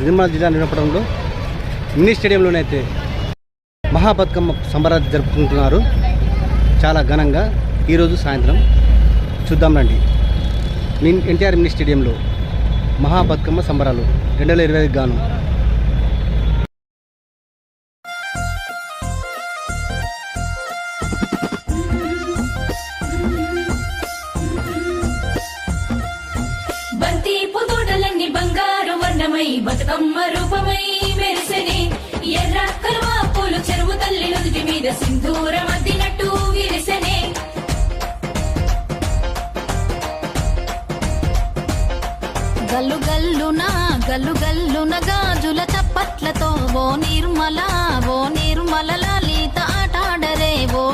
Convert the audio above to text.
నిర్మల్ జిల్లా నిలపడంలో మినీ స్టేడియంలోనైతే మహాబతుకమ్మ సంబరాలు జరుపుకుంటున్నారు చాలా ఘనంగా. ఈరోజు సాయంత్రం చూద్దాం రండి. ఎన్టీఆర్ మినీ స్టేడియంలో మహాబతుకమ్మ సంబరాలు 2025 గాను. బంతి పొదోటలన్నీ బంగారు వర్ణమై బతుకమ్మ రూపమై మెరిసెనే. ఎర్ర కలువ పూలు చెరువు తల్లి నుదుటి మీద సింధూరం అద్దినట్టు విరిసెనే. గల్లు గల్లున గాజుల చప్పట్లతో ఓ నిర్మల లలిత ఆటాడరే ఓ